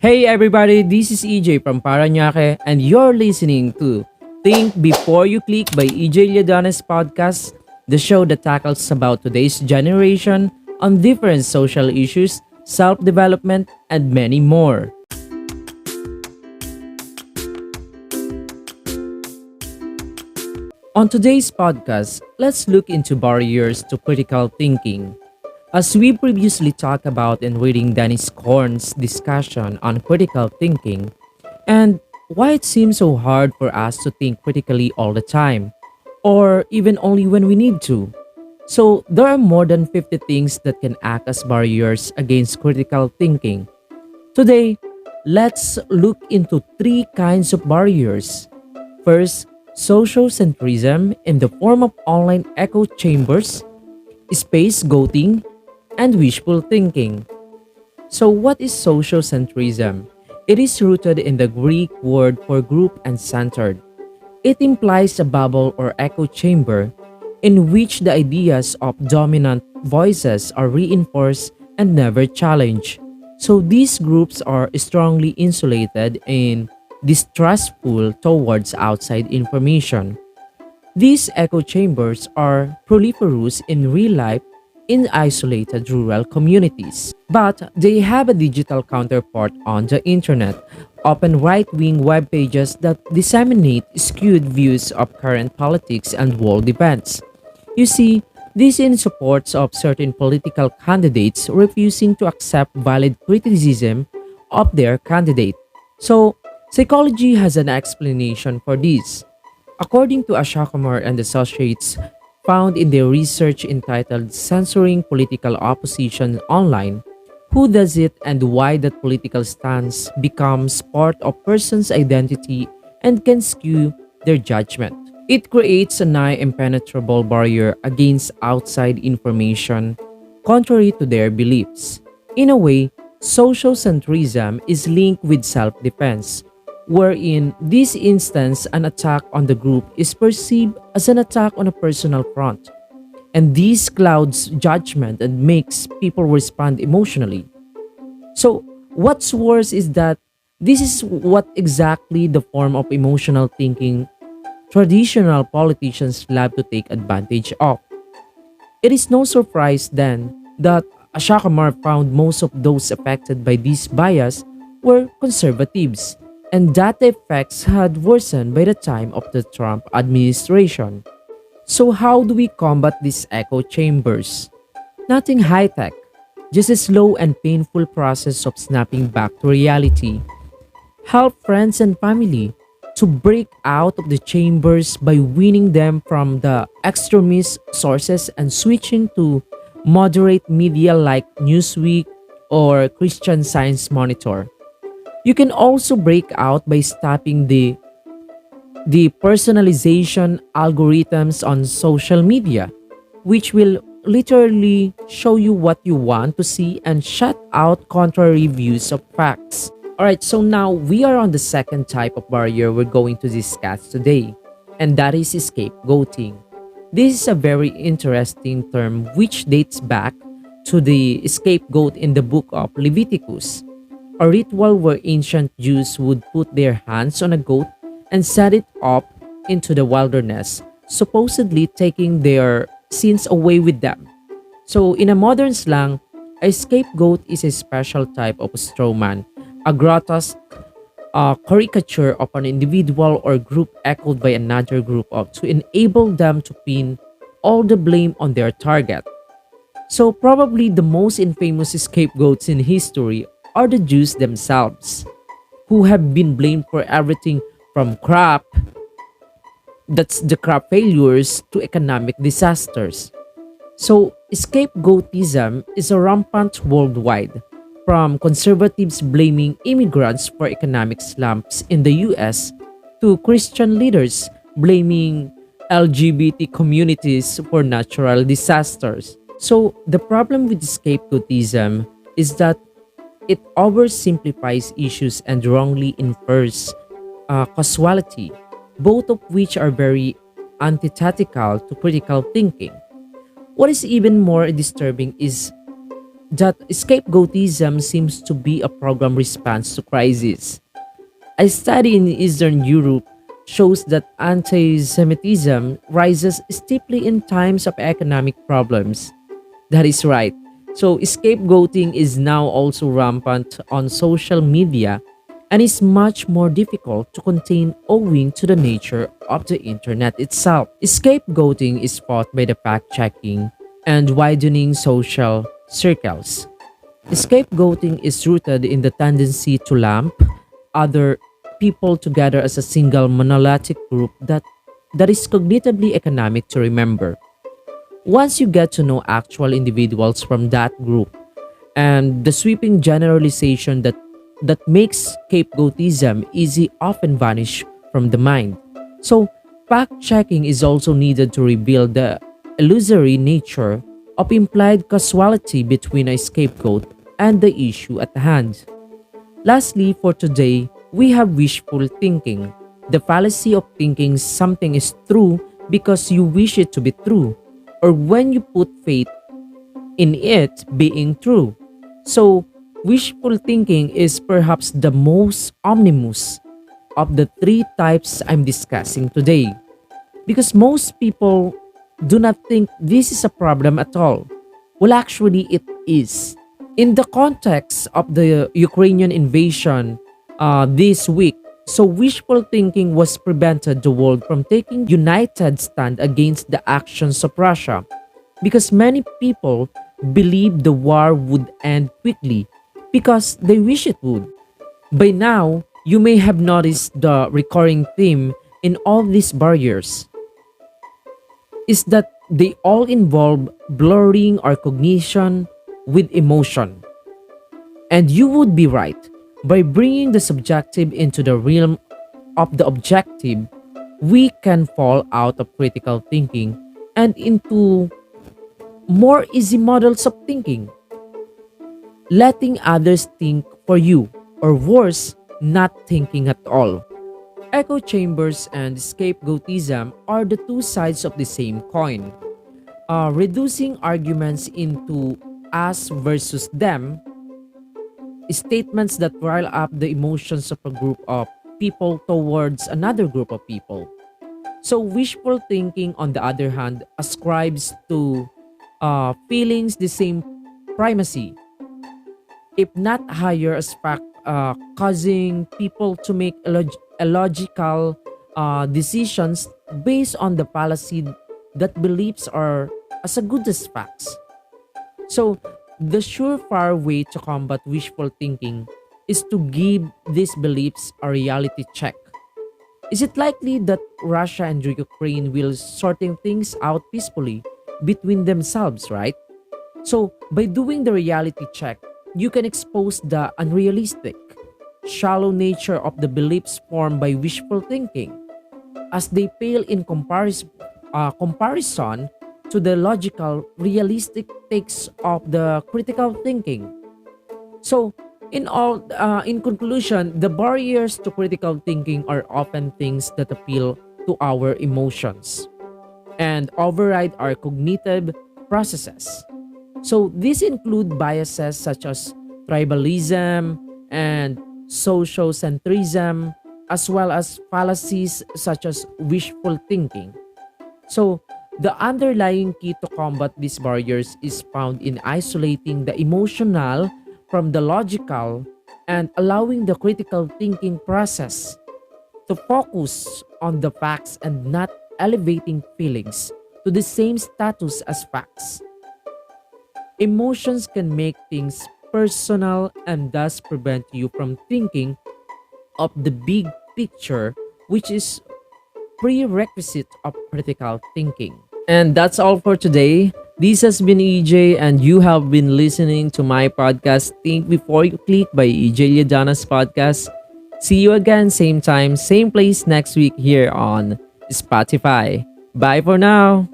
Hey everybody, this is EJ from Paranaque and you're listening to Think Before You Click by EJ Lladones podcast, the show that tackles about today's generation on different social issues, self-development, and many more. On today's podcast, let's look into barriers to critical thinking. As we previously talked about in reading Dennis Korn's discussion on critical thinking and why it seems so hard for us to think critically all the time, or even only when we need to. So, there are more than 50 things that can act as barriers against critical thinking. Today, let's look into three kinds of barriers. First, sociocentrism in the form of online echo chambers, space goating, and wishful thinking. So, what is sociocentrism? It is rooted in the Greek word for group and centered. It implies a bubble or echo chamber in which the ideas of dominant voices are reinforced and never challenged. So, these groups are strongly insulated and distrustful towards outside information. These echo chambers are proliferous in real life in isolated rural communities. But they have a digital counterpart on the internet, often right-wing web pages that disseminate skewed views of current politics and world events. You see, this in support of certain political candidates refusing to accept valid criticism of their candidate. So, psychology has an explanation for this. According to Ashakumar and Associates, found in their research entitled Censoring Political Opposition Online, who does it and why that political stance becomes part of person's identity and can skew their judgment. It creates a nigh impenetrable barrier against outside information, contrary to their beliefs. In a way, sociocentrism is linked with self-defense, wherein this instance an attack on the group is perceived as an attack on a personal front. And this clouds judgment and makes people respond emotionally. So, what's worse is that this is what exactly the form of emotional thinking traditional politicians love to take advantage of. It is no surprise then that Ashakamar found most of those affected by this bias were conservatives, and that the effects had worsened by the time of the Trump administration. So, how do we combat these echo chambers? Nothing high tech, just a slow and painful process of snapping back to reality. Help friends and family to break out of the chambers by weaning them from the extremist sources and switching to moderate media like Newsweek or Christian Science Monitor. You can also break out by stopping the personalization algorithms on social media, which will literally show you what you want to see and shut out contrary views of facts. Alright, so now we are on the second type of barrier we're going to discuss today, and that is scapegoating. This is a very interesting term which dates back to the scapegoat in the book of Leviticus, a ritual where ancient Jews would put their hands on a goat and set it up into the wilderness, supposedly taking their sins away with them. So, in a modern slang, a scapegoat is a special type of strawman, a grotesque caricature of an individual or group echoed by another group of to enable them to pin all the blame on their target. So, probably the most infamous scapegoats in history are the Jews themselves, who have been blamed for everything from that's the crop failures, to economic disasters. So, scapegoatism is a rampant worldwide, from conservatives blaming immigrants for economic slumps in the US to Christian leaders blaming LGBT communities for natural disasters. So, the problem with scapegoatism is that it oversimplifies issues and wrongly infers causality, both of which are very antithetical to critical thinking. What is even more disturbing is that scapegoatism seems to be a program response to crisis. A study in Eastern Europe shows that anti Semitism rises steeply in times of economic problems. That is right. So, scapegoating is now also rampant on social media and is much more difficult to contain owing to the nature of the internet itself. Scapegoating is fought by the fact checking and widening social circles. Scapegoating is rooted in the tendency to lump other people together as a single monolithic group that is cognitively economic to remember. Once you get to know actual individuals from that group, and the sweeping generalization that makes scapegoatism easy often vanish from the mind. So, fact checking is also needed to reveal the illusory nature of implied causality between a scapegoat and the issue at hand. Lastly, for today, we have wishful thinking, the fallacy of thinking something is true because you wish it to be true, or when you put faith in it being true. So, wishful thinking is perhaps the most omnibus of the three types I'm discussing today because most people do not think this is a problem at all. Well, actually, it is. In the context of the Ukrainian invasion this week, so wishful thinking was prevented the world from taking united stand against the actions of Russia because many people believed the war would end quickly because they wish it would. By now, you may have noticed the recurring theme in all these barriers is that they all involve blurring our cognition with emotion. And you would be right. By bringing the subjective into the realm of the objective, we can fall out of critical thinking and into more easy models of thinking, letting others think for you, or worse, not thinking at all. Echo chambers and scapegoatism are the two sides of the same coin. Reducing arguments into us versus them, statements that rile up the emotions of a group of people towards another group of people. So, wishful thinking, on the other hand, ascribes to feelings the same primacy, if not higher, as fact, causing people to make illogical decisions based on the fallacy that beliefs are as good as facts. So, the surefire way to combat wishful thinking is to give these beliefs a reality check. Is it likely that Russia and Ukraine will sorting things out peacefully between themselves, right? So, by doing the reality check, you can expose the unrealistic, shallow nature of the beliefs formed by wishful thinking, as they pale in comparison to the logical, realistic takes of the critical thinking. So, in conclusion, the barriers to critical thinking are often things that appeal to our emotions and override our cognitive processes. So, these include biases such as tribalism and sociocentrism, as well as fallacies such as wishful thinking. So, the underlying key to combat these barriers is found in isolating the emotional from the logical and allowing the critical thinking process to focus on the facts and not elevating feelings to the same status as facts. Emotions can make things personal and thus prevent you from thinking of the big picture, which is prerequisite of critical thinking. And that's all for today. This has been EJ, and you have been listening to my podcast, Think Before You Click by EJ Lladones Podcast. See you again, same time, same place next week here on Spotify. Bye for now.